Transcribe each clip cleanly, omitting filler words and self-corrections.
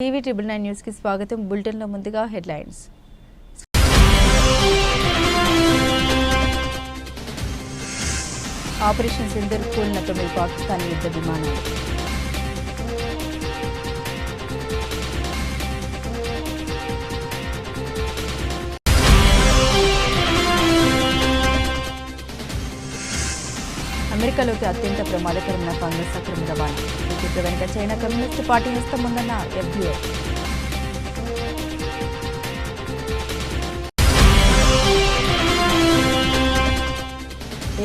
TV 999 news కి స్వాగతం. Bulletin లో ముందుగా హెడ్లైన్స్. ఆపరేషన్ సింధూర్ కూలిన 9 పాకిస్తానీ యుద్ధ విమానాలు. అమెరికాలోకి అత్యంత ప్రమాదకరమైన ఫంగస్ అక్రమ రవాణా. ఈ వెనుక చైనా కమ్యూనిస్టు పార్టీ హస్తం ఉందన్న FBI.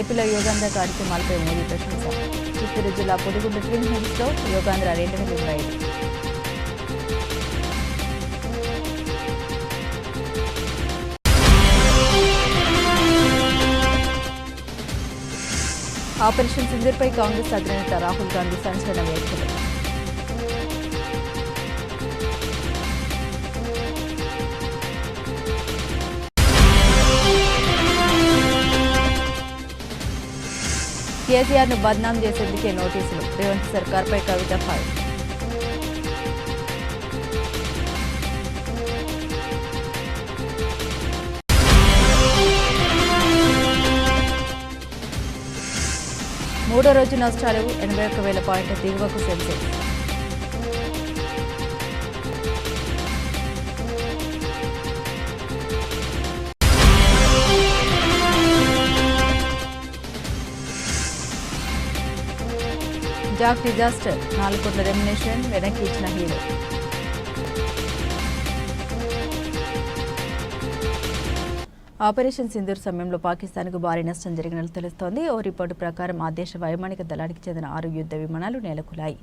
ఏపీలో యోగాంధ్ర కార్యక్రమాలపై మోదీ ప్రశంస. చిత్తూరు జిల్లా పొడిగుంట ట్విన్ హిల్స్లో యోగాంధ్ర 2025. ఆపరేషన్ సింధూర్పై కాంగ్రెస్ అధినేత రాహుల్ గాంధీ సంచలన వ్యాఖ్యలు. కేసీఆర్ను బద్నాం చేసేందుకే నోటీసులు. రేవంత్ సర్కార్పై కవిత ఫైర్. మూడో రోజు నష్టాలు. 81,000 పాయింట్ల దిగువకు సెన్సెక్స్. Jack disaster. 4 కోట్ల రెమ్యునేషన్ వెనక్కి ఇచ్చిన హీరో. ఆపరేషన్ సింధూర్ సమయంలో పాకిస్తాన్కు భారీ నష్టం జరిగినట్లు తెలుస్తోంది. ఓ రిపోర్టు ప్రకారం ఆ దేశ వైమానిక దళానికి చెందిన 6 యుద్ధ విమానాలు నేలకూలాయి.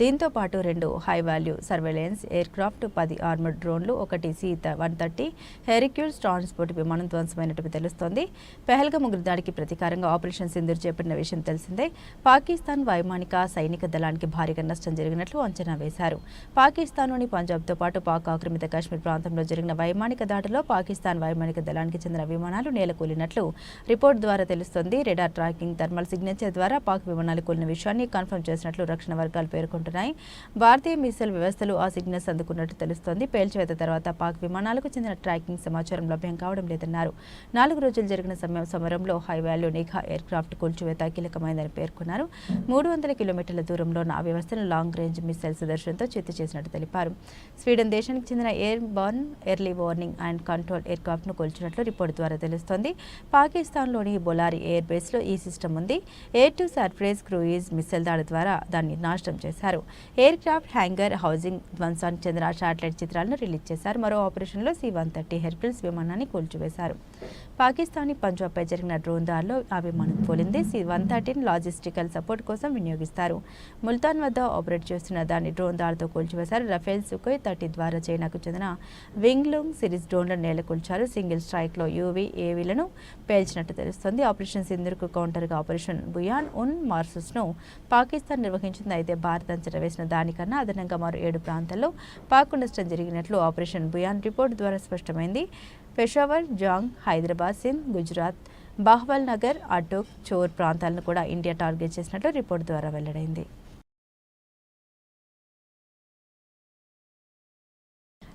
దీంతో పాటు 2 high value surveillance air craft, 10 armoured డ్రోన్లు, 1 C-130 హెరిక్యూల్స్ ట్రాన్స్పోర్ట్ విమానం ధ్వంసమైనట్టు తెలుస్తోంది. పెహల్గాం ఉగ్రదాడికి ప్రతీకారంగా ఆపరేషన్ సింధూర్ చేపట్టిన విషయం తెలిసిందే. పాకిస్తాన్ వైమానిక సైనిక దళానికి భారీగా నష్టం జరిగినట్లు అంచనా వేశారు. పాకిస్తాన్లోని పంజాబ్తో పాటు పాక్ ఆక్రమిత కాశ్మీర్ ప్రాంతంలో జరిగిన వైమానిక దాడిలో పాకిస్తాన్ వైమానిక దళానికి చెందిన విమానాలు నేలకూలినట్లు రిపోర్ట్ ద్వారా తెలుస్తోంది. రెడార్ ట్రాకింగ్, థర్మల్ సిగ్నేచర్ ద్వారా పాక్ విమానాలు కూలిన విషయాన్ని కన్ఫర్మ్ చేసినట్లు రక్షణ వర్గాలు పేర్కొంటున్నాయి. భారతీయ మిసైల్ వ్యవస్థలు ఆ సిగ్నల్స్ అందుకున్నట్టు తెలుస్తోంది. పేల్చివేత తర్వాత పాక్ విమానాలకు చెందిన ట్రాకింగ్ సమాచారం లభ్యం కావడం లేదన్నారు. 4 రోజులు జరిగిన సమరంలో హై వాల్యూ నిఘా ఎయిర్ క్రాఫ్ట్ కూల్చివేత కీలకమైందని పేర్కొన్నారు. 300 కిలోమీటర్ల దూరంలో ఉన్న ఆ వ్యవస్థను లాంగ్ రేంజ్ మిసైల్ సుదర్శన్తో చిత్తు చేసినట్టు తెలిపారు. స్వీడన్ దేశానికి చెందిన airborne early warning and control air క్రాఫ్ట్ను కూల్చినట్లు రిపోర్ట్ ద్వారా తెలుస్తోంది. పాకిస్తాన్లోని బొలారి ఎయిర్ బేస్లో ఈ సిస్టమ్ ఉంది. Air to surface cruise missile దాడి ద్వారా దాన్ని నాశనం చేశారు. ఎయిర్ క్రాఫ్ట్ హ్యాంగర్ హౌసింగ్ ధ్వంసానికి చెందిన శాటిలైట్ చిత్రాలను రిలీజ్ చేశారు. మరో ఆపరేషన్లో C-130 హెర్క్యుల్స్ విమానాన్ని కూల్చివేశారు. పాకిస్తానీ పంజాబ్పై జరిగిన డ్రోన్ దాడిలో ఆ విమానం పోలింది. C-130 లాజిస్టికల్ సపోర్ట్ కోసం వినియోగిస్తారు. ముల్తాన్ వద్ద ఆపరేట్ చేస్తున్న దాన్ని డ్రోన్ దాడితో కూల్చివేశారు. రఫేల్ సుఖోయ్ 30 ద్వారా చైనాకు చెందిన వింగ్లుంగ్ సిరీస్ డ్రోన్లను నేలకూల్చారు. సింగిల్ స్ట్రైక్లో UAVలను పేల్చినట్టు తెలుస్తోంది. ఆపరేషన్ సింధూర్కు కౌంటర్గా ఆపరేషన్ బుయాన్ ఉన్ మార్సస్ను పాకిస్తాన్ నిర్వహించింది. అయితే భారత్ అంచనా వేసిన దానికన్నా అదనంగా మరో 7 ప్రాంతాల్లో పాక్ నష్టం జరిగినట్లు ఆపరేషన్ బుయాన్ రిపోర్టు ద్వారా స్పష్టమైంది. పెషావర్, జాంగ్, హైదరాబాద్, సింధ్, గుజరాత్, బాహ్వల్ నగర్, అటోక్, చోర్ ప్రాంతాలను కూడా ఇండియా టార్గెట్ చేసినట్లు రిపోర్టు ద్వారా వెల్లడైంది.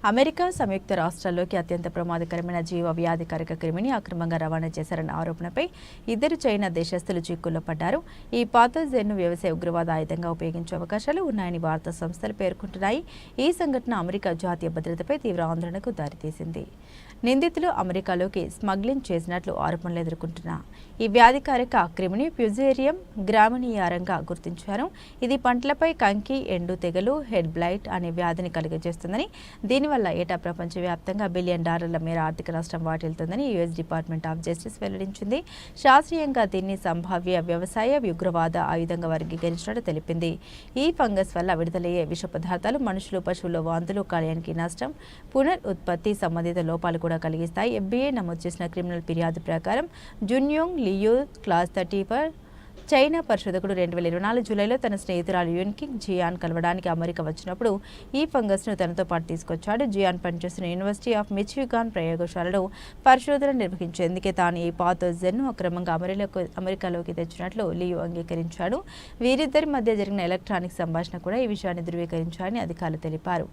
అమెరికా సంయుక్త రాష్ట్రాల్లోకి అత్యంత ప్రమాదకరమైన జీవ వ్యాధికారక క్రిమిని అక్రమంగా రవాణా చేశారన్న ఆరోపణపై 2 చైనా దేశస్తులు చిక్కుల్లో పడ్డారు. ఈ పాథోజెన్ను వ్యవసాయ ఉగ్రవాద ఆయుధంగా ఉపయోగించే అవకాశాలు ఉన్నాయని వార్తా సంస్థలు పేర్కొంటున్నాయి. ఈ సంఘటన అమెరికా జాతీయ భద్రతపై తీవ్ర ఆందోళనకు దారితీసింది. నిందితులు అమెరికాలోకి స్మగ్లింగ్ చేసినట్లు ఆరోపణలు ఎదుర్కొంటున్న ఈ వ్యాధికారక క్రిమిని ఫ్యూజేరియం గ్రామినియారంగా గుర్తించారు. ఇది పంటలపై కంకి, ఎండు తెగలు, హెడ్ బ్లైట్ అనే వ్యాధిని కలుగజేస్తుందని, దీనివల్ల ఏటా ప్రపంచవ్యాప్తంగా $1 బిలియన్ మేర ఆర్థిక నష్టం వాటిల్తుందని US డిపార్ట్మెంట్ ఆఫ్ జస్టిస్ వెల్లడించింది. శాస్త్రీయంగా దీన్ని సంభావ్య వ్యవసాయ ఉగ్రవాద ఆయుధంగా వర్గీకరించినట్టు తెలిపింది. ఈ ఫంగస్ వల్ల విడుదలయ్యే విష పదార్థాలు మనుషులు, పశువుల వాంతులు, కాలేయానికి నష్టం, పునరుత్పత్తి సంబంధిత లోపాలు కూడా కలిగిస్తాయి. FBI నమోదు చేసిన క్రిమినల్ ఫిర్యాదు ప్రకారం జున్యోంగ్ లియూ క్లాస్ 30 చైనా పరిశోధకుడు 2024 జూలైలో తన స్నేహితురాలు యున్కింగ్ జియాన్ కలవడానికి అమెరికా వచ్చినప్పుడు ఈ ఫంగస్ను తనతో పాటు తీసుకొచ్చాడు. జియాన్ పనిచేస్తున్న యూనివర్సిటీ ఆఫ్ మిచిగాన్ ప్రయోగశాలలో పరిశోధన నిర్వహించేందుకే తాను ఈ పాథోజన్ను అక్రమంగా అమెరికాలోకి తెచ్చినట్లు లియు అంగీకరించాడు. వీరిద్దరి మధ్య జరిగిన ఎలక్ట్రానిక్ సంభాషణ కూడా ఈ విషయాన్ని ధృవీకరించారని అధికారులు తెలిపారు.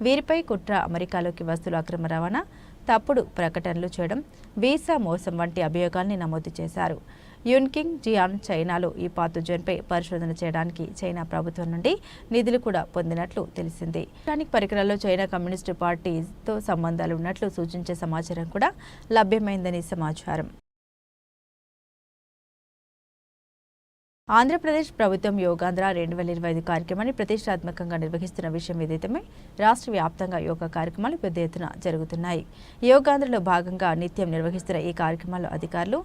వీరిపై కుట్ర, అమెరికాలోకి వస్తువుల అక్రమ రవాణా, తప్పుడు ప్రకటనలు చేయడం, వీసా మోసం వంటి అభియోగాల్ని నమోదు చేశారు. యున్కింగ్ జియాన్ చైనాలో ఈ పాథోజన్పై పరిశోధన చేయడానికి చైనా ప్రభుత్వం నుండి నిధులు కూడా పొందినట్లు తెలిసింది. ఎలక్ట్రానిక్ పరికరాల్లో చైనా కమ్యూనిస్టు పార్టీతో సంబంధాలు ఉన్నట్లు సూచించే సమాచారం కూడా లభ్యమైందని సమాచారం. ఆంధ్రప్రదేశ్ ప్రభుత్వం యోగాంధ్ర 2025 కార్యక్రమాన్ని ప్రతిష్టాత్మకంగా నిర్వహిస్తున్న విషయం విదితమే. రాష్ట్ర వ్యాప్తంగా యోగా కార్యక్రమాలు పెద్ద ఎత్తున జరుగుతున్నాయి. యోగాంధ్రలో భాగంగా నిత్యం నిర్వహిస్తున్న ఈ కార్యక్రమాల్లో అధికారులు,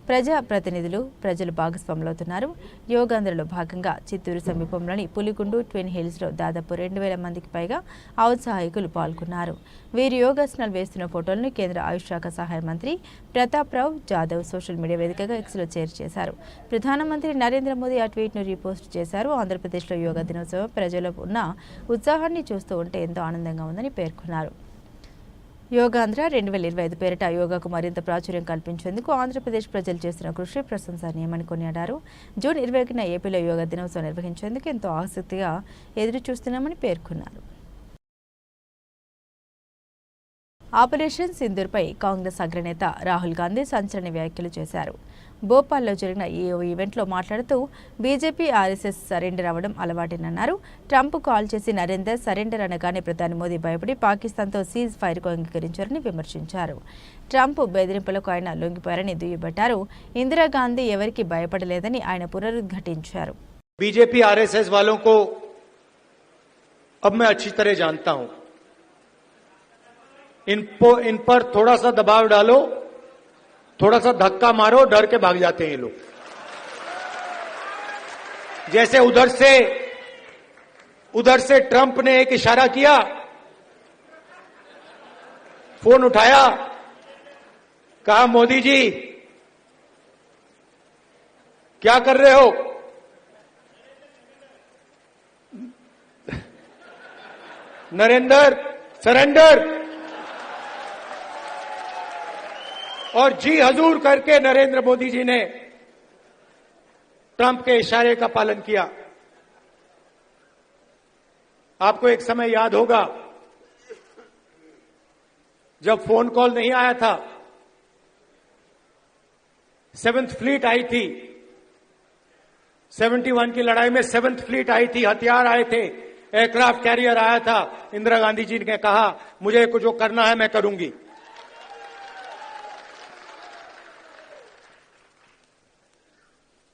ప్రజాప్రతినిధులు, ప్రజలు భాగస్వాములవుతున్నారు. యోగాంధ్రలో భాగంగా చిత్తూరు సమీపంలోని పులిగుండు, ట్విన్ హిల్స్లో దాదాపు 2000 మందికి పైగా ఔత్సాహికులు పాల్గొన్నారు. వీరు యోగాసనాలు వేస్తున్న ఫోటోలను కేంద్ర ఆయుష్ శాఖ సహాయ మంత్రి ప్రతాప్రావ్ జాదవ్ సోషల్ మీడియా వేదికగా ఎక్స్లో షేర్ చేశారు. ప్రధానమంత్రి నరేంద్ర మోదీ ఆ ట్వీట్ను రీపోస్ట్ చేశారు. ఆంధ్రప్రదేశ్లో యోగా దినోత్సవం ప్రజల్లో ఉన్న ఉత్సాహాన్ని చూస్తూ ఉంటే ఎంతో ఆనందంగా ఉందని పేర్కొన్నారు. యోగాంధ్ర 2025 పేరిట యోగాకు మరింత ప్రాచుర్యం కల్పించేందుకు ఆంధ్రప్రదేశ్ ప్రజలు చేస్తున్న కృషి ప్రశంసనీయమని కొనియాడారు. జూన్ 21న ఏపీలో యోగా దినోత్సవం నిర్వహించేందుకు ఎంతో ఆసక్తిగా ఎదురు చూస్తున్నామని పేర్కొన్నారు. ఆపరేషన్ సింధూర్పై కాంగ్రెస్ అగ్రనేత రాహుల్ గాంధీ సంచలన వ్యాఖ్యలు చేశారు. భోపాల్లో జరిగిన ఈ ఈవెంట్లో మాట్లాడుతూ బీజేపీ ఆర్ఎస్ఎస్ సరెండర్ అవ్వడం అలవాటేనన్నారు. ట్రంప్ కాల్ చేసి నరేందర్ సరెండర్ అనగానే ప్రధాని మోదీ భయపడి పాకిస్తాన్తో సీజ్ ఫైర్కు అంగీకరించారని విమర్శించారు. ట్రంప్ బెదిరింపులకు ఆయన లొంగిపోయారని దుయ్యబట్టారు. ఇందిరాగాంధీ ఎవరికి భయపడలేదని ఆయన పునరుద్ఘాటించారు. बीजेपी आरएसएस वालों को अब मैं अच्छी तरह जानता हूं. इन पर थोड़ा सा दबाव डालो, थोड़ा सा धक्का मारो, डर के भाग जाते हैं ये लोग. जैसे उधर से ट्रंप ने एक इशारा किया, फोन उठाया, कहा मोदी जी क्या कर रहे हो? नरेंद्र सरेंडर, और जी हजूर करके नरेंद्र मोदी जी ने ट्रंप के इशारे का पालन किया. आपको एक समय याद होगा जब फोन कॉल नहीं आया था, 7th फ्लीट आई थी, 71 की लड़ाई में 7th फ्लीट आई थी, हथियार आए थे, एयरक्राफ्ट कैरियर आया था. इंदिरा गांधी जी ने कहा मुझे जो करना है मैं करूंगी.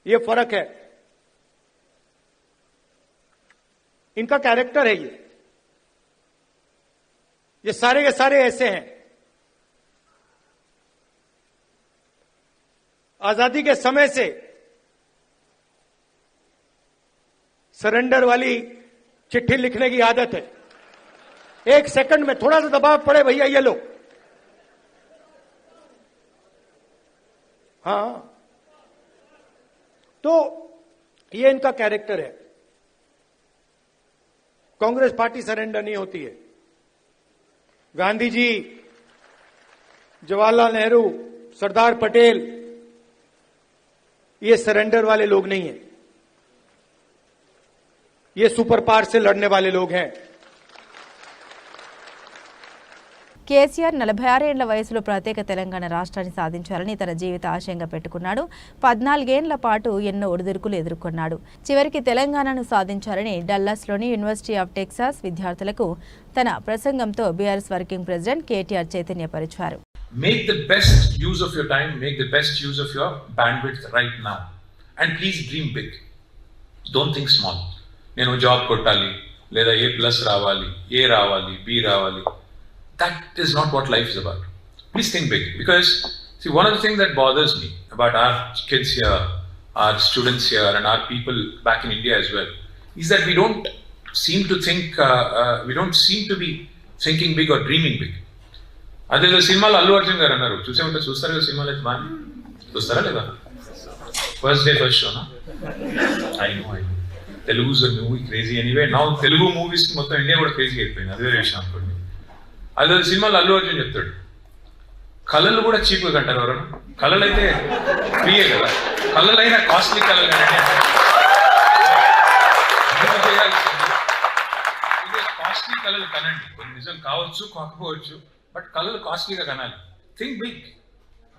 ये फर्क है, इनका कैरेक्टर है. ये सारे के सारे ऐसे हैं. आजादी के समय से सरेंडर वाली चिट्ठी लिखने की आदत है. 1 सेकंड में थोड़ा सा दबाव पड़े, भैया ये लो. हाँ, तो ये इनका कैरेक्टर है. कांग्रेस पार्टी सरेंडर नहीं होती है. गांधी जी, जवाहरलाल नेहरू, सरदार पटेल, ये सरेंडर वाले लोग नहीं हैं. ये सुपर पावर से लड़ने वाले लोग हैं. కేసీఆర్ 46 ఏళ్ల వయసులో ప్రత్యేక తెలంగాణ రాష్ట్రాన్ని సాధించాలని తన జీవిత ఆశయంగా పెట్టుకున్నాడు. 14 ఏళ్ల పాటు ఎన్నో ఒడిదుడుకులు ఎదుర్కొన్నాడు. చివరికి తెలంగాణను సాధించాలని డల్లాస్లోని యూనివర్సిటీ ఆఫ్ టెక్సాస్ విద్యార్థులకు తన ప్రసంగంతో బీఆర్ఎస్ వర్కింగ్ ప్రెసిడెంట్ కేటీఆర్ చైతన్యపరిచారు. Make the best use of your time, make the best use of your bandwidth right now. And please dream big. Don't think small. నేను జాబ్ కొట్టాలి, లేదా A+ రావాలి, A రావాలి, B రావాలి. That is not what life is about. Please think big, because see, one of the things that bothers me about our kids here, our students here, and our people back in India as well, is that we don't seem to be thinking big or dreaming big. అదే సినిమాలో అల్లు అర్జున్ గారు అన్నారు, చూసే ఉంటే చూస్తారు కదా సినిమాలు అయితే బాగా చూస్తారా లేదా? First day, first show, na? I know. Telugu's a movie crazy anyway. Now Telugu movies మొత్తం ఇండియా కూడా క్రేజీ అయిపోయింది. అదే విషయం అనుకోండి. అదే సినిమాలో అల్లు అర్జున్ చెప్తాడు, కళలు కూడా చీప్గా కంటారు ఎవరన్నా. కళలు అయితే ఫ్రీయే కదా, కళలైనా కాస్ట్లీ కళలు కాస్ట్లీ కళలు కనండి. కొన్ని నిజం కావచ్చు కాకపోవచ్చు, బట్ కళలు కాస్ట్లీగా కనాలి. Think big,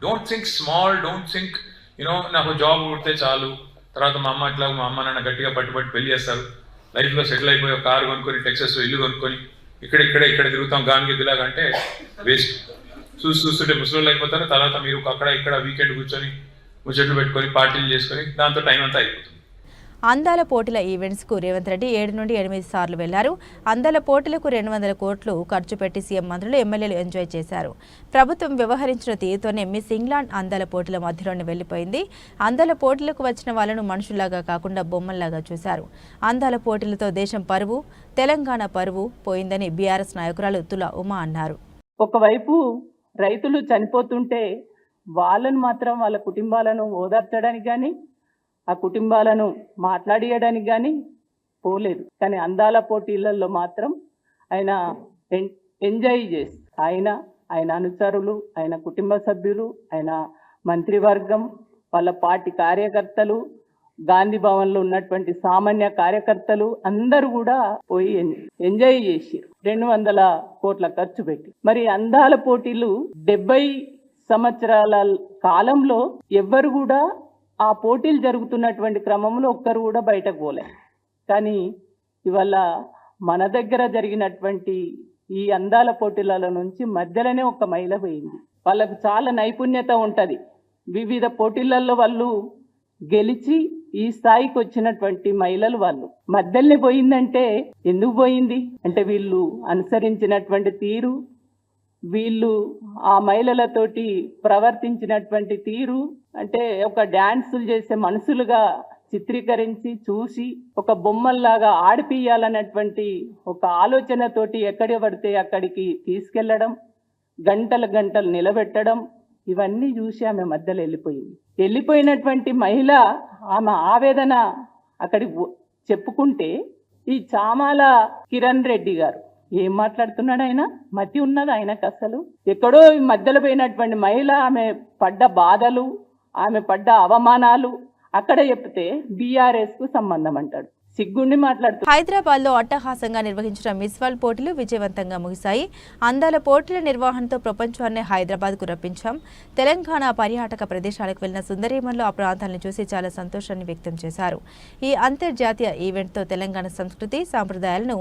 don't think small, don't think నాకు జాబ్ కొడితే చాలు, తర్వాత మా అమ్మ నాన్న గట్టిగా పట్టుబట్టి పెళ్లి చేస్తారు, లైఫ్లో సెటిల్ అయిపోయి ఒక కారు కొనుక్కొని టెక్సస్ ఇల్లు కొనుక్కొని ఇక్కడ తిరుగుతాం గాంగిదిలాగా అంటే వేస్ట్. చూస్తుంటే ముసలు అయిపోతారు. తర్వాత మీరు అక్కడ ఇక్కడ వీకెండ్ కూర్చొని ముచ్చట్లు పెట్టుకొని పార్టీలు చేసుకొని దాంతో టైం అంతా అయిపోతుంది. అందాల పోటీల ఈవెంట్స్కు రేవంత్ రెడ్డి 7 నుండి 8 సార్లు వెళ్లారు. అందాల పోటీలకు 200 కోట్లు ఖర్చు పెట్టి సీఎం, మంత్రులు, ఎమ్మెల్యేలు ఎంజాయ్ చేశారు. ప్రభుత్వం వ్యవహరించిన తీరుతోనే మిస్ ఇంగ్లాండ్ అందాల పోటీల మధ్యలోనే వెళ్లిపోయింది. అందాల పోటీలకు వచ్చిన వాళ్ళను మనుషుల్లాగా కాకుండా బొమ్మల్లాగా చూశారు. అందాల పోటీలతో దేశం పరువు, తెలంగాణ పరువు పోయిందని బీఆర్ఎస్ నాయకురాలు తులా ఉమా అన్నారు. ఒకవైపు రైతులు చనిపోతుంటే వాళ్ళను మాత్రం వాళ్ళ కుటుంబాలను ఓదార్చడానికి కానీ ఆ కుటుంబాలను మాట్లాడియడానికి కానీ పోలేదు. కానీ అందాల పోటీలలో మాత్రం ఆయన ఎంజాయ్ చేసి ఆయన అనుచరులు, ఆయన కుటుంబ సభ్యులు, ఆయన మంత్రివర్గం, వాళ్ళ పార్టీ కార్యకర్తలు, గాంధీ భవన్లో ఉన్నటువంటి సామాన్య కార్యకర్తలు అందరూ కూడా పోయి ఎంజాయ్ చేసి 200 కోట్ల ఖర్చు పెట్టి. మరి అందాల పోటీలు 70 సంవత్సరాల కాలంలో ఎవ్వరు కూడా ఆ పోటీలు జరుగుతున్నటువంటి క్రమంలో ఒక్కరు కూడా బయటకు పోలే. కానీ ఇవాళ మన దగ్గర జరిగినటువంటి ఈ అందాల పోటీల నుంచి మధ్యలోనే ఒక మహిళ పోయింది. వాళ్ళకు చాలా నైపుణ్యత ఉంటుంది. వివిధ పోటీలలో వాళ్ళు గెలిచి ఈ స్థాయికి వచ్చినటువంటి మహిళలు వాళ్ళు. మధ్యలోనే పోయిందంటే ఎందుకు పోయింది అంటే వీళ్ళు అనుసరించినటువంటి తీరు, వీళ్ళు ఆ మహిళలతోటి ప్రవర్తించినటువంటి తీరు, అంటే ఒక డ్యాన్సులు చేసే మనుషులుగా చిత్రీకరించి చూసి ఒక బొమ్మల్లాగా ఆడిపియాలన్నటువంటి ఒక ఆలోచనతోటి ఎక్కడి పడితే అక్కడికి తీసుకెళ్లడం, గంటలు నిలబెట్టడం, ఇవన్నీ చూసి ఆమె మధ్యలో వెళ్ళిపోయినటువంటి మహిళ ఆమె ఆవేదన అక్కడికి చెప్పుకుంటే ఈ చామాల కిరణ్ రెడ్డి గారు ఏం మాట్లాడుతున్నాడు? ఆయన మతి ఉన్నది ఆయనకు అసలు. ఎక్కడో మధ్యలో పోయినటువంటి మహిళ ఆమె పడ్డ బాధలు, ఆమె పడ్డ అవమానాలు అక్కడ చెప్తే బీఆర్ఎస్ కు సంబంధం అంటాడు. సిగ్గుండి మాట్లాడుతూ హైదరాబాద్లో అట్టహాసంగా నిర్వహించిన మిస్ వరల్డ్ పోటీలు విజయవంతంగా ముగిశాయి. అందాల పోటీల నిర్వహణతో ప్రపంచాన్ని హైదరాబాద్కు రప్పించాం. తెలంగాణ పర్యాటక ప్రదేశాలకు వెళ్లిన సుందరీమణులు ఆ ప్రాంతాలను చూసి చాలా సంతోషాన్ని వ్యక్తం చేశారు. ఈ అంతర్జాతీయ ఈవెంట్తో తెలంగాణ సంస్కృతి, సాంప్రదాయాలను,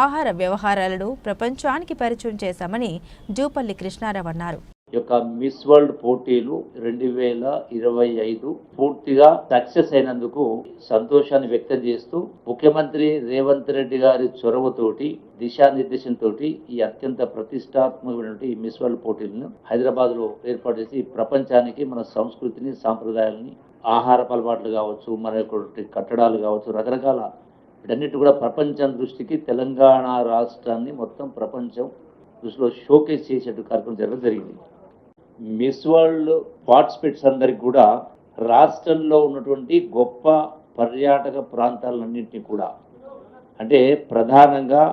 ఆహార వ్యవహారాలను ప్రపంచానికి పరిచయం చేశామని జూపల్లి కృష్ణారావు అన్నారు. యొక్క మిస్ వరల్డ్ పోటీలు 2025 పూర్తిగా సక్సెస్ అయినందుకు సంతోషాన్ని వ్యక్తం చేస్తూ ముఖ్యమంత్రి రేవంత్ రెడ్డి గారి చొరవతోటి, దిశానిర్దేశంతో ఈ అత్యంత ప్రతిష్టాత్మకమైనటువంటి మిస్ వరల్డ్ పోటీలను హైదరాబాద్ లో ఏర్పాటు చేసి ప్రపంచానికి మన సంస్కృతిని, సాంప్రదాయాలని, ఆహారపు అలవాట్లు కావచ్చు, మన యొక్క కట్టడాలు కావచ్చు, రకరకాల వీటన్నిటి కూడా ప్రపంచం దృష్టికి తెలంగాణ రాష్ట్రాన్ని మొత్తం ప్రపంచం దృష్టిలో షోకేస్ చేసేట్టు కార్యక్రమం జరగడం జరిగింది. మిస్ వరల్డ్ పార్టిసిపేట్స్ అందరికి కూడా రాష్ట్రంలో ఉన్నటువంటి గొప్ప పర్యాటక ప్రాంతాలన్నింటినీ కూడా, అంటే ప్రధానంగా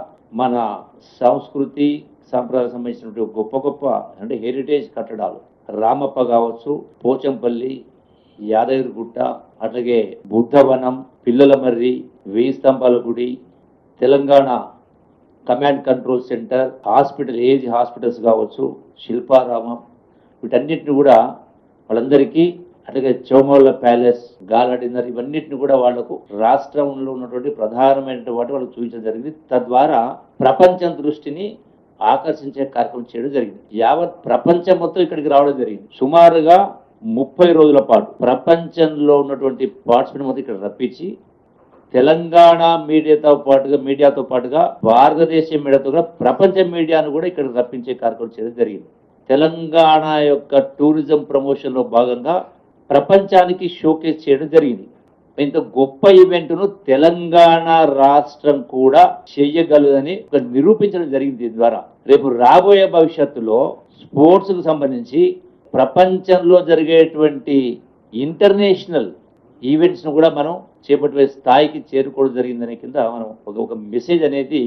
మన సంస్కృతి సంప్రదాయాలకు సంబంధించినటువంటి గొప్ప అంటే హెరిటేజ్ కట్టడాలు, రామప్ప కావచ్చు, పోచంపల్లి, యాదగిరిగుట్ట, అట్లాగే బుద్ధవనం, పిల్లలమర్రి, 1000 స్తంభాల గుడి, Telangana command control centre, hospital, age hospitals కావచ్చు, శిల్పారామం, వీటన్నిటిని కూడా వాళ్ళందరికీ, అట్లాగే చౌమౌల ప్యాలెస్, గాలా డిన్నర్, ఇవన్నిటిని కూడా వాళ్లకు రాష్ట్రంలో ఉన్నటువంటి ప్రధానమైనటువంటి వాటి వాళ్ళకు చూపించడం జరిగింది. తద్వారా ప్రపంచం దృష్టిని ఆకర్షించే కార్యక్రమం చేయడం జరిగింది. యావత్ ప్రపంచం మొత్తం ఇక్కడికి రావడం జరిగింది. సుమారుగా 30 రోజుల పాటు ప్రపంచంలో ఉన్నటువంటి పార్టిసిపెంట్ మొత్తం ఇక్కడ రప్పించి తెలంగాణ మీడియాతో పాటుగా భారతదేశ మీడియాతో కూడా ప్రపంచ మీడియాను కూడా ఇక్కడ రప్పించే కార్యక్రమం చేయడం జరిగింది. తెలంగాణ యొక్క టూరిజం ప్రమోషన్ లో భాగంగా ప్రపంచానికి షోకేస్ చేయడం జరిగింది. ఇంత గొప్ప ఈవెంట్ను తెలంగాణ రాష్ట్రం కూడా చేయగలదని నిరూపించడం జరిగింది. దీని ద్వారా రేపు రాబోయే భవిష్యత్తులో స్పోర్ట్స్ కు సంబంధించి ప్రపంచంలో జరిగేటువంటి ఇంటర్నేషనల్ ఈవెంట్స్ను కూడా మనం చేపట్టే స్థాయికి చేరుకోవడం జరిగిందనే కింద మనం ఒక మెసేజ్ అనేది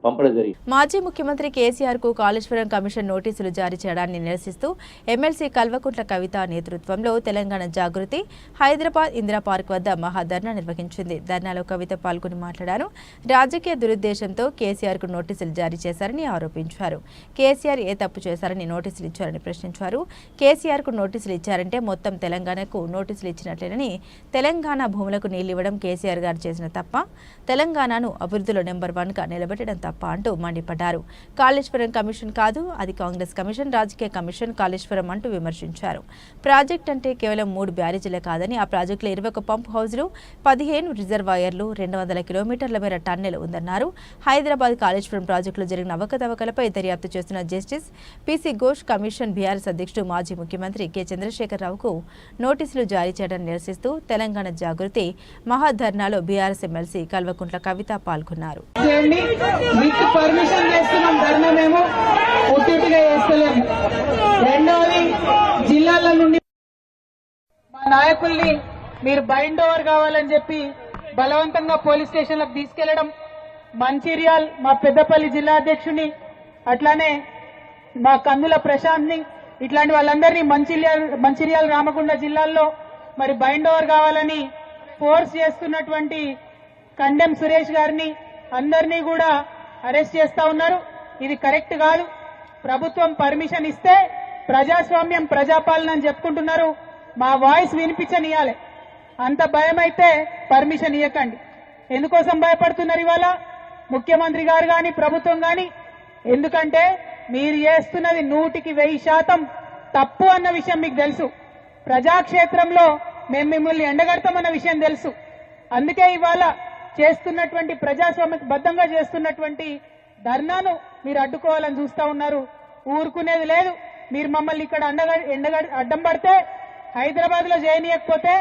పంపడం జరిగింది. మాజీ ముఖ్యమంత్రి కేసీఆర్ కు కాళేశ్వరం కమిషన్ నోటీసులు జారీ చేయడాన్ని నిరసిస్తూ ఎమ్మెల్సీ కల్వకుంట్ల కవిత నేతృత్వంలో తెలంగాణ జాగృతి హైదరాబాద్ ఇందిరా పార్క్ వద్ద మహాధర్నా నిర్వహించింది. ధర్నాలో కవిత పాల్గొని మాట్లాడారు. రాజకీయ దురుద్దేశంతో కేసీఆర్ కు నోటీసులు జారీ చేశారని ఆరోపించారు. కేసీఆర్ ఏ తప్పు చేశారని నోటీసులు ఇచ్చారని ప్రశ్నించారు. కేసీఆర్ కు నోటీసులు ఇచ్చారంటే మొత్తం తెలంగాణకు నోటీసులు ఇచ్చినట్లేనని, తెలంగాణ భూములకు నీళ్లివ్వడం కేసీఆర్ గారు చేసిన తప్ప, తెలంగాణను అభివృద్ధిలో నెంబర్ 1గా నిలబెట్టడం తప్ప అంటూ మండిపడ్డారు. కాళేశ్వరం కమిషన్ కాదు, అది కాంగ్రెస్ కమిషన్, రాజకీయ కమిషన్ కాళేశ్వరం అంటూ విమర్శించారు. ప్రాజెక్ట్ అంటే కేవలం 3 బ్యారేజీలే కాదని, ఆ ప్రాజెక్టులో 21 పంప్ హౌజులు, 15 రిజర్వాయర్లు, 200 కిలోమీటర్ల మేర టన్నెల్ ఉందన్నారు. హైదరాబాద్ కాళేశ్వరం ప్రాజెక్టులో జరిగిన అవకతవకలపై దర్యాప్తు చేస్తున్న justice PC Ghosh commission BRS అధ్యక్షుడు మాజీ ముఖ్యమంత్రి కె చంద్రశేఖరరావుకు నోటీసులు జారీ చేయడాన్ని నిరసిస్తూ తెలంగాణ జాగృతి మహాధర్నాలో బీఆర్ఎస్ ఎమ్మెల్సీ కల్వకుంట్ల కవిత పాల్గొన్నారు. మీకు పర్మిషన్ చేస్తున్నాం, ధర్నా మేము ఉట్టిగా చేస్తలేము. రెండవది, జిల్లాల నుండి మా నాయకుల్ని మీరు బైండ్ ఓవర్ కావాలని చెప్పి బలవంతంగా పోలీస్ స్టేషన్లకు తీసుకెళ్లడం, మంచిర్యాల్ మా పెద్దపల్లి జిల్లా అధ్యక్షుని, అట్లానే మా కందుల ప్రశాంత్ని, ఇట్లాంటి వాళ్ళందరినీ మంచిర్యాల్ రామగుండ జిల్లాల్లో మరి బైండ్ ఓవర్ కావాలని ఫోర్స్ చేస్తున్నటువంటి కండెం సురేష్ గారిని అందరినీ కూడా అరెస్ట్ చేస్తా ఉన్నారు. ఇది కరెక్ట్ కాదు. ప్రభుత్వం పర్మిషన్ ఇస్తే ప్రజాస్వామ్యం ప్రజాపాలన అని చెప్పుకుంటున్నారు. మా వాయిస్ వినిపించనియాలి. అంత భయం అయితే పర్మిషన్ ఇవ్వకండి. ఎందుకోసం భయపడుతున్నారు ఇవాళ ముఖ్యమంత్రి గారు కానీ ప్రభుత్వం కానీ? ఎందుకంటే మీరు చేస్తున్నది 100% తప్పు అన్న విషయం మీకు తెలుసు. ప్రజాక్షేత్రంలో మేము మిమ్మల్ని ఎండగడతామన్న విషయం తెలుసు. అందుకే ఇవాళ చేస్తున్నటువంటి ప్రజాస్వామ్యబద్ధంగా చేస్తున్నటువంటి ధర్నాను మీరు అడ్డుకోవాలని చూస్తా ఉన్నారు. ఊరుకునేది లేదు. మీరు మమ్మల్ని ఇక్కడ అడ్డం పడితే, హైదరాబాద్ లో చేయనీయకపోతే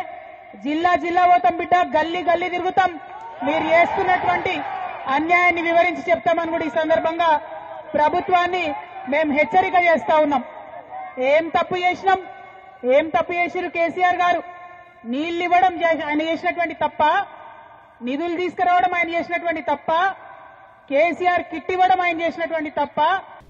జిల్లా జిల్లా పోతాం బిడ్డ, గల్లీ గల్లీ తిరుగుతాం. మీరు చేస్తున్నటువంటి అన్యాయాన్ని వివరించి చెప్తామని కూడా ఈ సందర్భంగా ప్రభుత్వాన్ని మేము హెచ్చరిక చేస్తా ఉన్నాం. ఏం తప్పు చేసినాం? ఏం తప్పు చేసిరు కేసీఆర్ గారు? నీళ్లు ఇవ్వడం ఆయన చేసినటువంటి తప్ప, నిధులు తీసుకురావడం ఆయన చేసినటువంటి తప్ప, కేసీఆర్ కిట్ ఇవ్వడం ఆయన చేసినటువంటి తప్ప?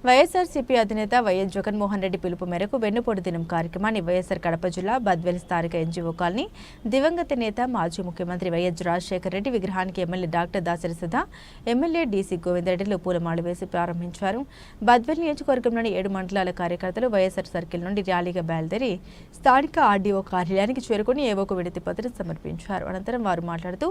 వైఎస్ఆర్సీపీ అధినేత వైఎస్ జగన్మోహన్ రెడ్డి పిలుపు మేరకు వెన్నుపోటు దినం కార్యక్రమాన్ని వైఎస్ఆర్ కడప జిల్లా బద్వేల్ స్థానిక ఎన్జీఓ కాలనీ దివంగత నేత మాజీ ముఖ్యమంత్రి వైఎస్ రాజశేఖర రెడ్డి విగ్రహానికి MLA doctor Dasari Sudha, MLA DC గోవిందరెడ్డిలు పూలమాల వేసి ప్రారంభించారు. బద్వేల్ నియోజకవర్గంలోని 7 మండలాల కార్యకర్తలు వైఎస్ఆర్ సర్కిల్ నుండి ర్యాలీగా బయలుదేరి స్థానిక ఆర్డీఓ కార్యాలయానికి చేరుకుని ఏవోకు వినతి పత్రం సమర్పించారు. అనంతరం వారు మాట్లాడుతూ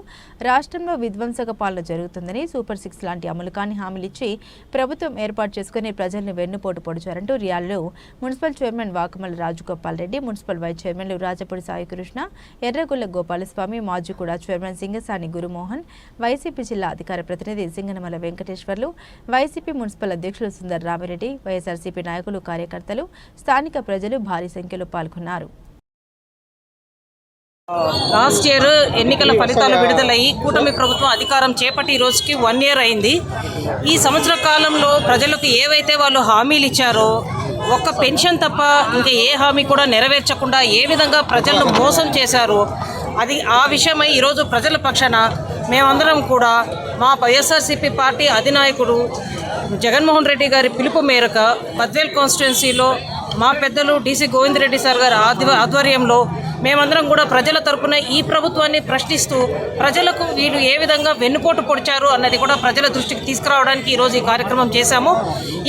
రాష్ట్రంలో విధ్వంసక పాలన జరుగుతుందని, సూపర్ 6 లాంటి అమలు కాని హామీలిచ్చి ప్రభుత్వం ఏర్పాటు చేసుకుని ప్రజల్ని వెన్నుపోటు పొడిచారంటూ ర్యాలీలో municipal chairman Vakamala Rajagopal Reddy, municipal vice చైర్మన్లు రాజపూడి సాయికృష్ణ, ఎర్రగొల్ల గోపాలస్వామి, మాజీగూడ చైర్మన్ సింగసాని గురుమోహన్, వైసీపీ జిల్లా అధికార ప్రతినిధి సింగనమల వెంకటేశ్వర్లు, వైసీపీ మున్సిపల్ అధ్యక్షులు సుందర్ రామిరెడ్డి, వైఎస్ఆర్సీపీ నాయకులు, కార్యకర్తలు, స్థానిక ప్రజలు భారీ సంఖ్యలో పాల్గొన్నారు. లాస్ట్ ఇయర్ ఎన్నికల ఫలితాలు విడుదలయ్యి కూటమి ప్రభుత్వం అధికారం చేపట్టి ఈ రోజుకి 1 year అయింది. ఈ సంవత్సర కాలంలో ప్రజలకు ఏవైతే వాళ్ళు హామీలు ఇచ్చారో, ఒక్క పెన్షన్ తప్ప ఇంకా ఏ హామీ కూడా నెరవేర్చకుండా ఏ విధంగా ప్రజలను మోసం చేశారో, ఆ విషయమై ఈరోజు ప్రజల పక్షాన మేమందరం కూడా మా వైఎస్ఆర్సీపీ పార్టీ అధినాయకుడు జగన్మోహన్ రెడ్డి గారి పిలుపు మేరకు బద్వేల్ కాన్స్టిట్యున్సీలో మా పెద్దలు డీసీ గోవిందరెడ్డి సార్ గారి ఆధ్వర్యంలో మేమందరం కూడా ప్రజల తరపున ఈ ప్రభుత్వాన్ని ప్రశ్నిస్తూ ప్రజలకు వీళ్ళు ఏ విధంగా వెన్నుపోటు పొడిచారు అన్నది కూడా ప్రజల దృష్టికి తీసుకురావడానికి ఈరోజు ఈ కార్యక్రమం చేశాము.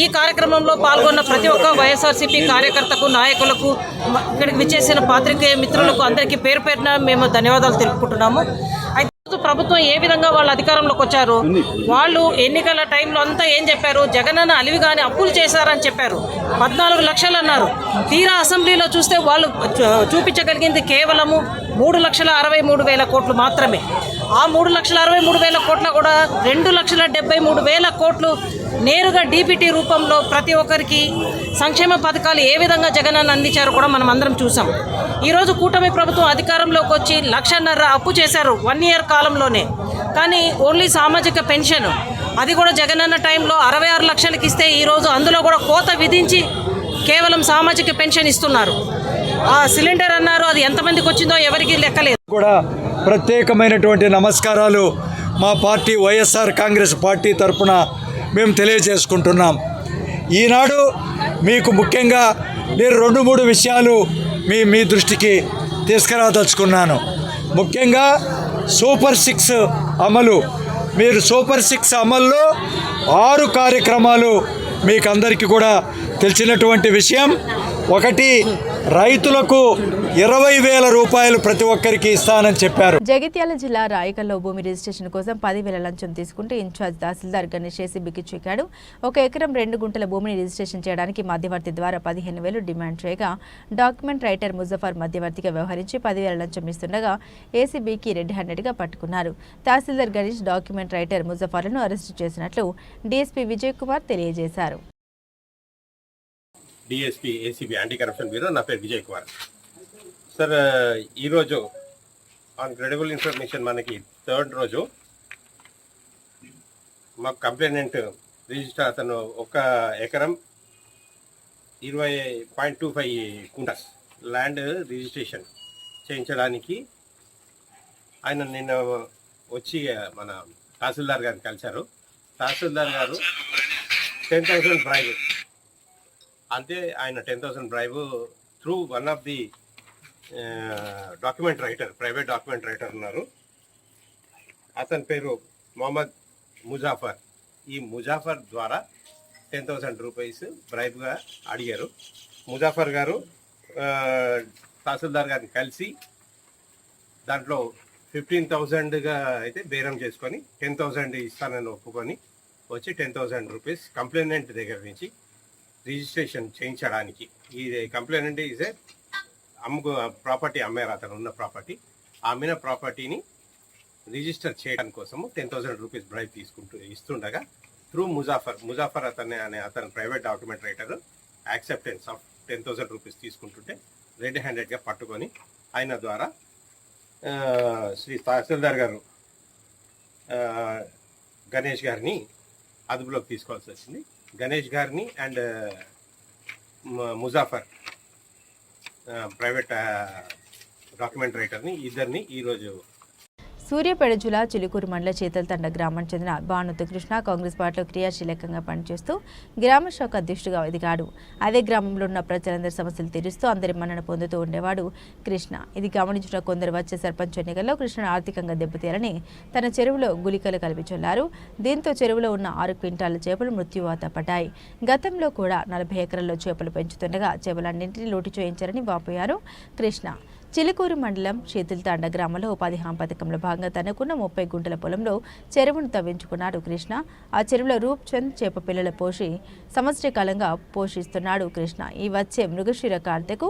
ఈ కార్యక్రమంలో పాల్గొన్న ప్రతి ఒక్క వైఎస్ఆర్సీపీ కార్యకర్తకు, నాయకులకు, ఇక్కడికి విచ్చేసిన పాత్రికేయ మిత్రులకు అందరికీ పేరు పేరున మేము ధన్యవాదాలు తెలుపుకుంటున్నాము. అయితే ప్రభుత్వం ఏ విధంగా వాళ్ళు అధికారంలోకి వచ్చారు, వాళ్ళు ఎన్నికల టైంలో అంతా ఏం చెప్పారు, జగనన్న అలివిగానే అప్పులు చేశారని చెప్పారు. 14 లక్షలు అన్నారు. తీరా అసెంబ్లీలో చూస్తే వాళ్ళు చూపించగలిగింది కేవలము 3,63,000 కోట్లు మాత్రమే. ఆ 3,63,000 కోట్ల కూడా 2,73,000 కోట్లు నేరుగా డీబీటీ రూపంలో ప్రతి ఒక్కరికి సంక్షేమ పథకాలు ఏ విధంగా జగనన్న అందించారో కూడా మనం అందరం చూసాం. ఈరోజు కూటమి ప్రభుత్వం అధికారంలోకి వచ్చి 1,50,000 అప్పు చేశారు 1 year కాలంలోనే. కానీ ఓన్లీ సామాజిక పెన్షన్, అది కూడా జగనన్న టైంలో 66 లక్షలకి ఇస్తే ఈరోజు అందులో కూడా కోత విధించి కేవలం సామాజిక పెన్షన్ ఇస్తున్నారు. ఆ సిలిండర్ అన్నారు, అది ఎంతమందికి వచ్చిందో ఎవరికి లెక్కలేదు. కూడా ప్రత్యేకమైనటువంటి నమస్కారాలు మా పార్టీ వైఎస్ఆర్ కాంగ్రెస్ పార్టీ తరఫున మేము తెలియజేసుకుంటున్నాం. ఈనాడు మీకు ముఖ్యంగా నేను 2-3 విషయాలు మీ దృష్టికి తీసుకురాదలుచుకున్నాను. ముఖ్యంగా సూపర్ 6 అమలు. మీరు సూపర్ 6 అమల్లో 6 కార్యక్రమాలు మీకు అందరికీ కూడా తెలిసినటువంటి విషయం. ఒకటి, రైతులకు 20,000 రూపాయలు ప్రతి ఒక్కరికి ఇస్తానని చెప్పారు. జగిత్యాల జిల్లా రాయకల్లో భూమి రిజిస్ట్రేషన్ కోసం 10,000 లంచం తీసుకుంటూ ఇన్ఛార్జ్ తహసీల్దార్ గణేష్ ఏసీబీకి చిక్కాడు. 1 ఎకరం 2 గుంటల భూమిని రిజిస్ట్రేషన్ చేయడానికి మధ్యవర్తి ద్వారా 15,000 డిమాండ్ చేయగా డాక్యుమెంట్ రైటర్ ముజఫర్ మధ్యవర్తిగా వ్యవహరించి 10,000 లంచం ఇస్తుండగా ఏసీబీకి రెడ్ హ్యాండెడ్గా పట్టుకున్నారు. తహసీల్దార్ గణేష్, డాక్యుమెంట్ రైటర్ ముజఫర్లను అరెస్టు చేసినట్లు డీఎస్పీ విజయ్ కుమార్ తెలియజేశారు. DSP ACB anti corruption bureau, నా పేరు విజయ్ కుమార్. సార్, ఈరోజు ఆన్ క్రెడిబుల్ ఇన్ఫర్మేషన్ మనకి 3rd రోజు మాకు కంప్లైనెంట్ రిజిస్టర్ అతను 1 ఎకరం 20.25 కుంటస్ ల్యాండ్ రిజిస్ట్రేషన్ చేయించడానికి ఆయన నిన్న వచ్చి మన తహసీల్దార్ గారిని కలిశారు. తహసీల్దార్ గారు 10,000 బ్రైబ్, అంతే ఆయన 10,000 bribe through one of the document writer, private document writer ఉన్నారు. అతని పేరు మొహమ్మద్ ముజాఫర్. ఈ ముజాఫర్ ద్వారా 10,000 రూపీస్ బ్రైబ్గా అడిగారు. ముజాఫర్ గారు తహసీల్దార్ గారిని కలిసి దాంట్లో 15,000గా అయితే బేరం చేసుకొని 10,000 ఇస్తానని ఒప్పుకొని వచ్చి 10,000 రూపీస్ కంప్లైనెంట్ దగ్గర నుంచి రిజిస్ట్రేషన్ చేయించడానికి. ఈ కంప్లైనెంట్ ఈజ్ ఏ ప్రాపర్టీ అమ్మారు, అతను ఉన్న ప్రాపర్టీ, అమ్మిన ప్రాపర్టీని రిజిస్టర్ చేయడానికి కోసము 10,000 రూపీస్ బ్రైబ్ ఇస్తుండగా త్రూ ముజాఫర్ అతను private document writer acceptance of 10,000 rupees తీసుకుంటుంటే రెడ్ హ్యాండెడ్గా పట్టుకొని ఆయన ద్వారా శ్రీ తహసీల్దార్ గారు గణేష్ గారిని అదుపులోకి తీసుకోవాల్సి వచ్చింది. గణేష్ గారిని అండ్ ముజాఫర్ ప్రైవేట్ డాక్యుమెంట్ రైటర్ని ఇద్దరిని ఈరోజు సూర్యాపేట జిల్లా చిలుకూరు మండల చేతల్తండ గ్రామానికి చెందిన భానుతు కృష్ణ కాంగ్రెస్ పార్టీలో క్రియాశీలకంగా పనిచేస్తూ గ్రామ శాఖ అధ్యక్షుడిగా ఎదిగాడు. అదే గ్రామంలో ఉన్న ప్రజలందరి సమస్యలు తీరుస్తూ అందరి మన్నన పొందుతూ ఉండేవాడు కృష్ణ. ఇది గమనించిన కొందరు వచ్చే సర్పంచ్ ఎన్నికల్లో కృష్ణను ఆర్థికంగా దెబ్బతీయాలని తన చెరువులో గుళికలు కలిపి చల్లారు. దీంతో చెరువులో ఉన్న 6 క్వింటాల చేపలు మృత్యువాత పడ్డాయి. గతంలో కూడా 40 ఎకరాల్లో చేపలు పెంచుతుండగా చేపలన్నింటినీ లూటి చేయించారని వాపోయారు కృష్ణ. చిలుకూరు మండలం చేతుల్తాండ గ్రామంలో ఉపాధి హామీ పథకంలో భాగంగా తనకున్న 30 గుంటల పొలంలో చెరువును తవ్వించుకున్నాడు కృష్ణ. ఆ చెరువులో రూప్ చంద్ చేప పిల్లల సంవత్సర కాలంగా పోషిస్తున్నాడు కృష్ణ. ఈ వచ్చే మృగశిర కార్తెకు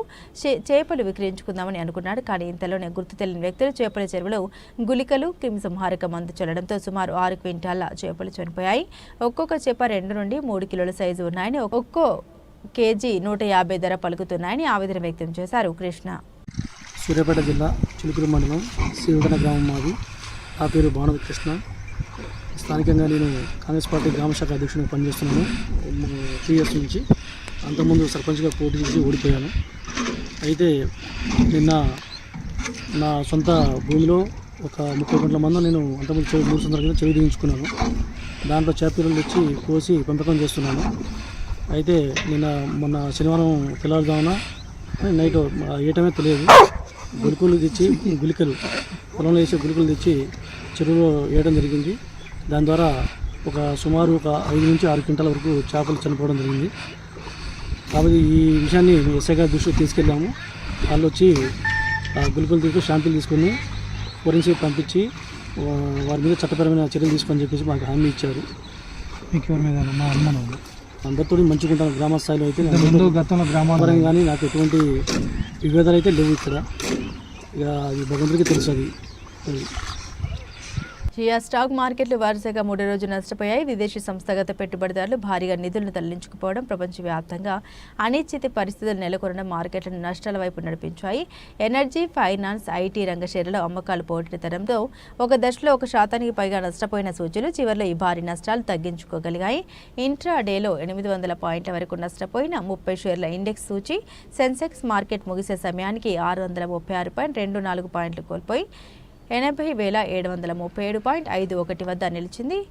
చేపలు విక్రయించుకుందామని అనుకున్నాడు. కానీ ఇంతలోనే గుర్తు తెలియని వ్యక్తులు చేపల చెరువులో గుళికలు, క్రిమిసంహారక మందు చల్లడంతో సుమారు 6 క్వింటాల చేపలు చనిపోయాయి. ఒక్కొక్క చేప 2 నుండి 3 కిలోల సైజు ఉన్నాయని, ఒక్కో కేజీ 150 ధర పలుకుతున్నాయని ఆవేదన వ్యక్తం చేశారు కృష్ణ. సూర్యాపేట జిల్లా చిలుకూరు మండలం శ్రీవదన గ్రామం మాది. నా పేరు భానుతు కృష్ణ. స్థానికంగా నేను కాంగ్రెస్ పార్టీ గ్రామ శాఖ అధ్యక్షుడిగా పనిచేస్తున్నాను 3 ఇయర్స్ నుంచి. అంతకుముందు సర్పంచ్గా పోటీ చేసి ఓడిపోయాను. అయితే నిన్న నా సొంత భూమిలో ఒక 30 గంటల మంది నేను అంతకుముందు 3 సంవత్సరాల చెవి దించుకున్నాను. దాంట్లో చేపలను తెచ్చి కోసి పెంపకం చేస్తున్నాను. అయితే మొన్న శనివారం తెల్లవారుజామున నైట్ ఏటమే తెలియదు గుళికలు పొలంలో వేసే గుళికలు తెచ్చి చెరువులో వేయడం జరిగింది. దాని ద్వారా సుమారు 5 నుంచి 6 క్వింటాల వరకు చేపలు చనిపోవడం జరిగింది. కాబట్టి ఈ విషయాన్ని ఎస్ఐ గారి దృష్టికి తీసుకెళ్ళాము. వాళ్ళు వచ్చి గుళికలు తీసుకుని షాంపులు తీసుకొని ఫోరెన్సిక్ పంపించి వారి మీద చట్టపరమైన చర్యలు తీసుకొని చెప్పేసి మాకు హామీ ఇచ్చారు. మీకు ఎవరి మీద? మా అమ్మను అందరితో మంచిగా ఉంటాను. గ్రామ స్థాయిలో అయితే గతంలో గ్రామాపరంగా కానీ నాకు ఎటువంటి విభేదాలు అయితే లేవు ఇక్కడ. ఇక అది భగవంతుడికి తెలుసు. అది జియా స్టాక్ మార్కెట్లు వరుసగా 3 రోజులు నష్టపోయాయి. విదేశీ సంస్థాగత పెట్టుబడిదారులు భారీగా నిధులను తరలించుకుపోవడం, ప్రపంచవ్యాప్తంగా అనిశ్చిత పరిస్థితులు నెలకొనడం మార్కెట్లను నష్టాల వైపు నడిపించాయి. ఎనర్జీ, ఫైనాన్స్, ఐటీ రంగ షేర్లలో అమ్మకాలు పోటీతరంతో ఒక దశలో 1% పైగా నష్టపోయిన సూచీలు చివరిలో ఈ భారీ నష్టాలు తగ్గించుకోగలిగాయి. ఇంట్రా డేలో 800 పాయింట్ల వరకు నష్టపోయిన 30 షేర్ల ఇండెక్స్ సూచీ సెన్సెక్స్ మార్కెట్ ముగిసే సమయానికి 636.24 పాయింట్లు కోల్పోయి 80,737.51 వద్ద నిలిచింది.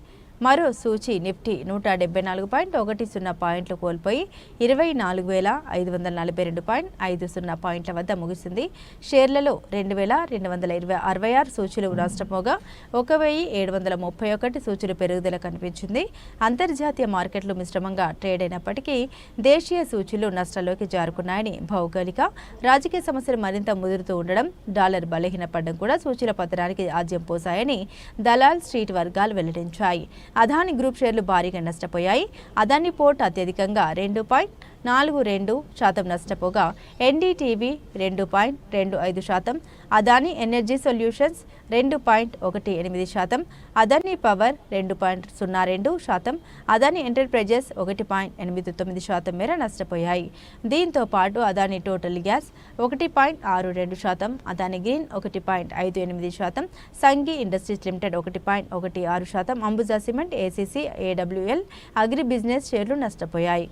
మరో సూచీ నిఫ్టీ 174.10 పాయింట్లు కోల్పోయి 24,542.50 పాయింట్ల వద్ద ముగిసింది. షేర్లలో 2,266 సూచీలు నష్టపోగా 1,731 సూచీలు పెరుగుదల కనిపించింది. అంతర్జాతీయ మార్కెట్లు మిశ్రమంగా ట్రేడ్ అయినప్పటికీ దేశీయ సూచీలు నష్టాల్లోకి జారుకున్నాయని, భౌగోళిక రాజకీయ సమస్యలు మరింత ముదురుతూ ఉండడం, డాలర్ బలహీనపడడం కూడా సూచీల పతనానికి ఆజ్యం పోసాయని దలాల్ స్ట్రీట్ వర్గాలు వెల్లడించాయి. అదాని గ్రూప్ షేర్లు భారీగా నష్టపోయాయి. అదాని పోర్ట్ అత్యధికంగా 2.42% నష్టపోగా NDTV 2.25%, Adani energy solutions 2.18%, Adani power 2.02%, Adani enterprises 1.89% మేర నష్టపోయాయి. దీంతో పాటు Adani total gas 1.62%, Adani green 1.58%, Sanghi industries limited 1.16%, Ambuja cement, ACC, AWL agri business షేర్లు నష్టపోయాయి.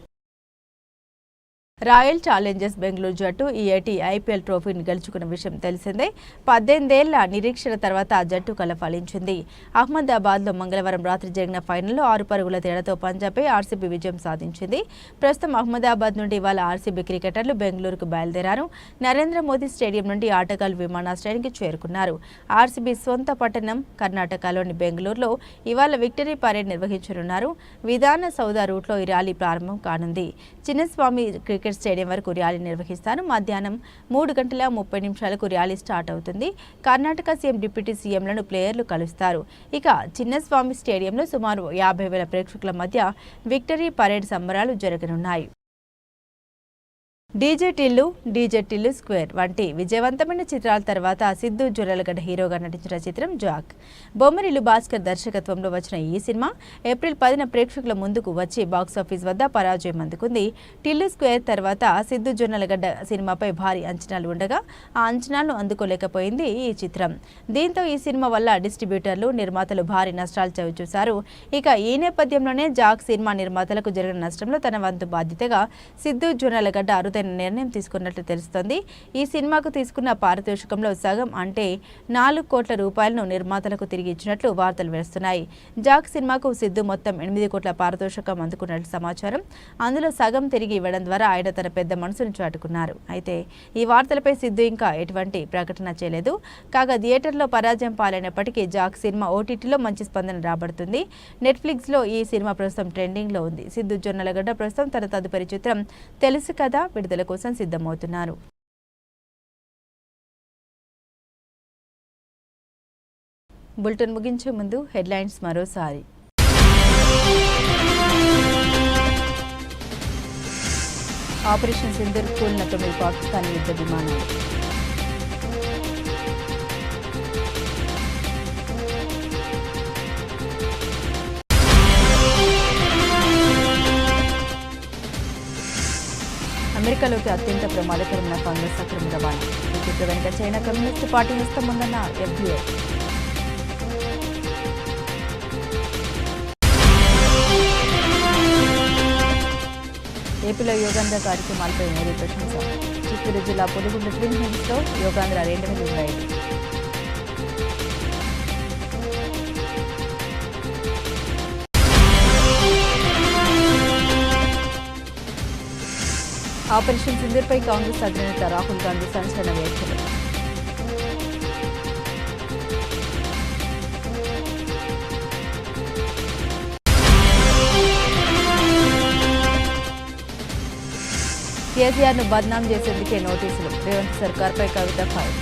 రాయల్ ఛాలెంజర్స్ బెంగళూరు జట్టు ఈ ఏటి ఐపీఎల్ ట్రోఫీని గెలుచుకున్న విషయం తెలిసిందే. 18 ఏళ్ల నిరీక్షణ తర్వాత ఆ జట్టు కల ఫలించింది. అహ్మదాబాద్లో మంగళవారం రాత్రి జరిగిన ఫైనల్లో 6 పరుగుల తేడాతో పంజాబ్పై ఆర్సీబీ విజయం సాధించింది. ప్రస్తుతం అహ్మదాబాద్ నుండి ఇవాళ ఆర్సీబీ క్రికెటర్లు బెంగళూరుకు బయలుదేరారు. నరేంద్ర మోదీ స్టేడియం నుండి ఆటగాళ్లు విమానాశ్రయానికి చేరుకున్నారు. ఆర్సీబీ సొంత పట్టణం కర్ణాటకలోని బెంగళూరులో ఇవాళ విక్టరీ పరేడ్ నిర్వహించనున్నారు. విధాన సౌద రూట్లో ఈ ర్యాలీ ప్రారంభం కానుంది. చిన్నస్వామి క్రికెట్ స్టేడియం వరకు ర్యాలీ నిర్వహిస్తారు. మధ్యాహ్నం 3:30 ర్యాలీ స్టార్ట్ అవుతుంది. కర్ణాటక సీఎం, డిప్యూటీ సీఎంలను ప్లేయర్లు కలుస్తారు. ఇక చిన్నస్వామి స్టేడియంలో సుమారు 50,000 ప్రేక్షకుల మధ్య విక్టరీ పరేడ్ సంబరాలు జరగనున్నాయి. డీజే టిల్లు స్క్వేర్ వంటి విజయవంతమైన చిత్రాల తర్వాత సిద్ధు జొన్నలగడ్డ హీరోగా నటించిన చిత్రం జాక్. బొమ్మరిల్లు భాస్కర్ దర్శకత్వంలో వచ్చిన ఈ సినిమా ఏప్రిల్ 10న ప్రేక్షకుల ముందుకు వచ్చి బాక్సాఫీస్ వద్ద పరాజయం అందుకుంది. టిల్లు స్క్వేర్ తర్వాత సిద్ధు జొన్నలగడ్డ సినిమాపై భారీ అంచనాలు ఉండగా ఆ అంచనాలను అందుకోలేకపోయింది ఈ చిత్రం. దీంతో ఈ సినిమా వల్ల డిస్ట్రిబ్యూటర్లు, నిర్మాతలు భారీ నష్టాలు చవిచూశారు. ఇక ఈ నేపథ్యంలోనే జాక్ సినిమా నిర్మాతలకు జరిగిన నష్టంలో తన వంతు బాధ్యతగా సిద్ధు జొన్నలగడ్డ అరుదైన నిర్ణయం తీసుకున్నట్లు తెలుస్తోంది. ఈ సినిమాకు తీసుకున్న పారితోషికంలో సగం అంటే 4 కోట్ల రూపాయలను నిర్మాతలకు తిరిగి ఇచ్చినట్లు వార్తలు వేస్తున్నాయి. జాక్ సినిమాకు సిద్ధు మొత్తం 8 కోట్ల పారితోషికం అందుకున్నట్లు సమాచారం. అందులో సగం తిరిగి ఇవ్వడం ద్వారా ఆయన తన పెద్ద మనసును చాటుకున్నారు. అయితే ఈ వార్తలపై సిద్ధు ఇంకా ఎటువంటి ప్రకటన చేయలేదు. కాగా థియేటర్లో పరాజయం పాలైనప్పటికీ జాక్ సినిమా ఓటీటీలో మంచి స్పందన రాబడుతుంది. నెట్ఫ్లిక్స్లో ఈ సినిమా ప్రస్తుతం ట్రెండింగ్లో ఉంది. సిద్ధు జొన్నలగడ్డ ప్రస్తుతం తన తదుపరి చిత్రం తెలుసు కదా విడుదల కోసం సిద్ధమవుతున్నారు. బులెటిన్ ముగించే ముందు హెడ్లైన్స్ మరోసారి. ఆపరేషన్ సింధూర్ కూలిన 9 పాకిస్తానీ యుద్ధ విమానాలు. అమెరికాలోకి అత్యంత ప్రమాదకరమైన కాంగ్రెస్ అక్రమ రవాణా. ఈ చిత్ర వెనుక చైనా కమ్యూనిస్టు పార్టీ హస్తం ఉందన్న ఎఫ్బీఐ. ఏపీలో యోగాంధ్ర కార్యక్రమాలపై మోదీ ప్రశంస. చిత్తూరు జిల్లా పొలిగుండ ట్విన్ హిల్స్లో యోగాంధ్ర 2025. ఆపరేషన్ సింధూర్పై కాంగ్రెస్ అధినేత రాహుల్ గాంధీ సంచలన వ్యాఖ్యలు. కేసీఆర్ను బద్నాం చేసేందుకే నోటీసులు. రేవంత్ సర్కార్పై కవిత ఫైర్.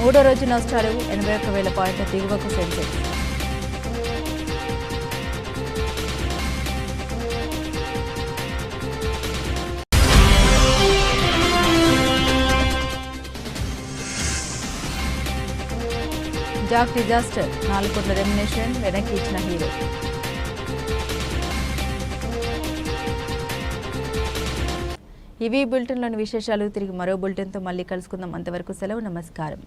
మూడో రోజు నష్టాలు. 81,000 పాయింట్ల దిగువకు సెన్సెక్స్. జాక్ డిజాస్టర్ 4 కోట్ల రెమ్యునేషన్ వెనక్కి ఇచ్చిన హీరో. ఇవి బులెటిన్లోని విశేషాలు. తిరిగి మరో బులెటిన్తో మళ్ళీ కలుసుకుందాం. అంతవరకు సెలవు. నమస్కారం.